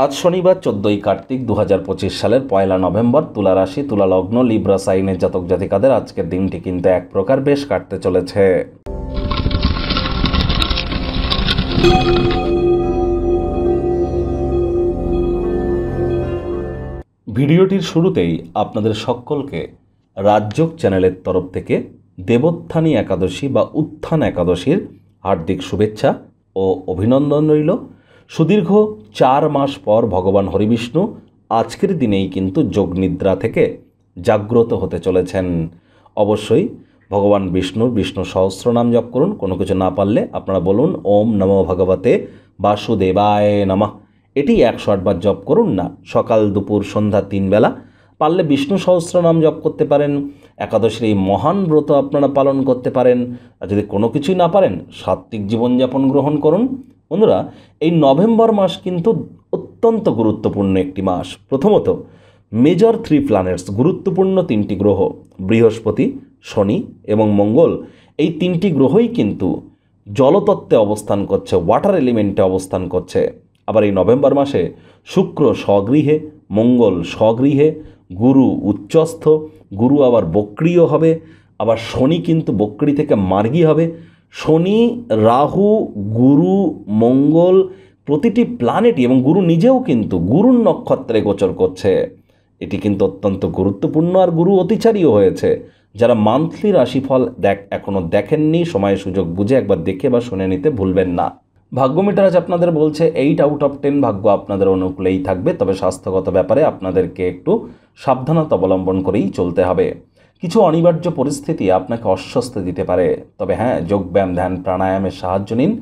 আজ শনিবার 14ই কার্তিক 2025 সালের 1 নভেম্বর। তুলা রাশি, তুলা লগ্ন, লিব্রা সাইনের জাতক জাতিকাদের আজকের দিনটি কিন্তু এক প্রকার বেশ কাটতে চলেছে। ভিডিওটির শুরুতেই আপনাদের সকলকে রাজযোগ চ্যানেলের তরফ থেকে দেবোত্থানী একাদশী বা উত্থান একাদশীর হার্দিক শুভেচ্ছা ও অভিনন্দন রইল। সুদীর্ঘ 4 মাস পর ভগবান হরিবিষ্ণু আজকের দিনেই কিন্তু যোগনিদ্রা থেকে জাগ্রত হতে চলেছেন। অবশ্যই ভগবান বিষ্ণু সহস্রনাম জপ করুন। কোনো কিছু না পারলে আপনারা বলুন ওম নমো ভগবতে বাসুদেবায় নমঃ। এটি 108 বার জপ করুন না, সকাল দুপুর সন্ধ্যা 3 বেলা। পারলে বিষ্ণু সহস্রনাম জপ করতে পারেন। একাদশীর এই মহান ব্রত আপনারা পালন করতে পারেন। আর যদি কোনো কিছুই না পারেন, সাত্ত্বিক জীবনযাপন গ্রহণ করুন। বন্ধুরা, এই নভেম্বর মাস কিন্তু অত্যন্ত গুরুত্বপূর্ণ একটি মাস। প্রথমত, মেজর 3 প্ল্যানেটস, গুরুত্বপূর্ণ 3টি গ্রহ বৃহস্পতি, শনি এবং মঙ্গল, এই 3টি গ্রহই কিন্তু জলতত্ত্বে অবস্থান করছে, ওয়াটার এলিমেন্টে অবস্থান করছে। আবার এই নভেম্বর মাসে শুক্র স্বগৃহে, মঙ্গল স্বগৃহে, গুরু উচ্চস্থ, গুরু আবার বক্রীয় হবে, আবার শনি কিন্তু বক্রী থেকে মার্গী হবে। শনি, রাহু, গুরু, মঙ্গল প্রতিটি প্ল্যানেটই এবং গুরু নিজেও কিন্তু গুরুর নক্ষত্রে গোচর করছে। এটি কিন্তু অত্যন্ত গুরুত্বপূর্ণ। আর গুরু অতিচারীও হয়েছে। যারা মান্থলি রাশিফল এখনও দেখেননি, সময় সুযোগ বুঝে একবার দেখে বা শুনে নিতে ভুলবেন না। ভাগ্য মিটার আজ আপনাদের বলছে 8 আউট অফ 10 ভাগ্য আপনাদের অনুকূলেই থাকবে। তবে স্বাস্থ্যগত ব্যাপারে আপনাদেরকে একটু সাবধানতা অবলম্বন করেই চলতে হবে। কিছু অনিবার্য পরিস্থিতি আপনাকে অস্বস্তি দিতে পারে। তবে হ্যাঁ, যোগব্যায়াম, ধ্যান, প্রাণায়ামের সাহায্য নিন।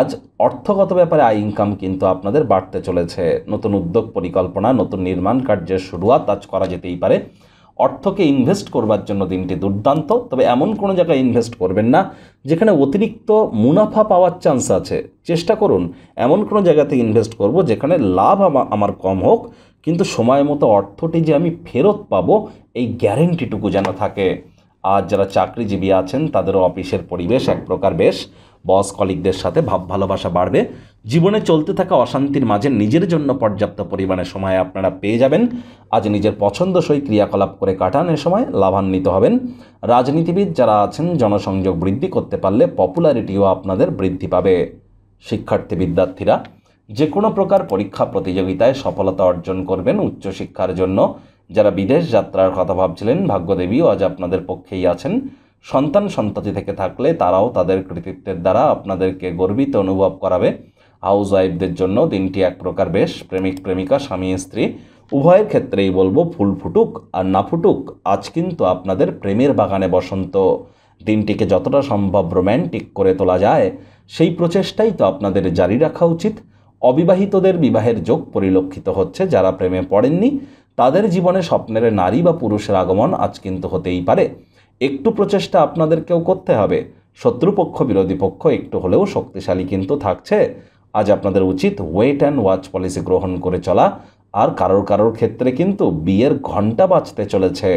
আজ অর্থগত ব্যাপারে আয় ইনকাম কিন্তু আপনাদের বাড়তে চলেছে। নতুন উদ্যোগ, পরিকল্পনা, নতুন নির্মাণ কার্যের শুরুয়াত আজ করা যেতেই পারে। অর্থকে ইনভেস্ট করবার জন্য দিনটি দুর্দান্ত। তবে এমন কোনো জায়গায় ইনভেস্ট করবেন না যেখানে অতিরিক্ত মুনাফা পাওয়ার চান্স আছে। চেষ্টা করুন এমন কোনো জায়গাতে ইনভেস্ট করব যেখানে লাভ আমার কম হোক, কিন্তু সময় মতো অর্থটি যে আমি ফেরত পাবো এই গ্যারেন্টিটুকু যেন থাকে। আজ যারা চাকরিজীবী আছেন তাদেরও অফিসের পরিবেশ এক প্রকার বেশ। বস কলিগদের সাথে ভাব ভালোবাসা বাড়বে। জীবনে চলতে থাকা অশান্তির মাঝে নিজের জন্য পর্যাপ্ত পরিমাণে সময় আপনারা পেয়ে যাবেন। আজ নিজের পছন্দসই ক্রিয়াকলাপ করে কাটান, এ সময় লাভান্বিত হবেন। রাজনীতিবিদ যারা আছেন জনসংযোগ বৃদ্ধি করতে পারলে পপুলারিটিও আপনাদের বৃদ্ধি পাবে। শিক্ষার্থী বিদ্যার্থীরা যে কোনো প্রকার পরীক্ষা প্রতিযোগিতায় সফলতা অর্জন করবেন। উচ্চশিক্ষার জন্য যারা বিদেশ যাত্রার কথা ভাবছিলেন, ভাগ্যদেবীও আজ আপনাদের পক্ষেই আছেন। সন্তানসন্ততি থেকে থাকলে তারাও তাদের কৃতিত্বের দ্বারা আপনাদেরকে গর্বিত অনুভব করাবে। হাউস ওয়াইফদের জন্য দিনটি এক প্রকার বেশ। প্রেমিক প্রেমিকা, স্বামী স্ত্রী উভয়ের ক্ষেত্রেই বলবো ফুল ফুটুক আর না ফুটুক, আজ কিন্তু আপনাদের প্রেমের বাগানে বসন্ত। দিনটিকে যতটা সম্ভব রোম্যান্টিক করে তোলা যায় সেই প্রচেষ্টাই তো আপনাদের জারি রাখা উচিত। অবিবাহিতদের বিবাহের যোগ পরিলক্ষিত হচ্ছে। যারা প্রেমে পড়েননি তাদের জীবনে স্বপ্নের নারী বা পুরুষের আগমন আজ কিন্তু হতেই পারে। একটু প্রচেষ্টা আপনাদেরকেও করতে হবে। শত্রুপক্ষ, বিরোধী পক্ষ একটু হলেও শক্তিশালী কিন্তু থাকছে। আজ আপনাদের উচিত ওয়েট অ্যান্ড ওয়াচ পলিসি গ্রহণ করে চলা। আর কারোর ক্ষেত্রে কিন্তু বিয়ের ঘণ্টা বাজতে চলেছে।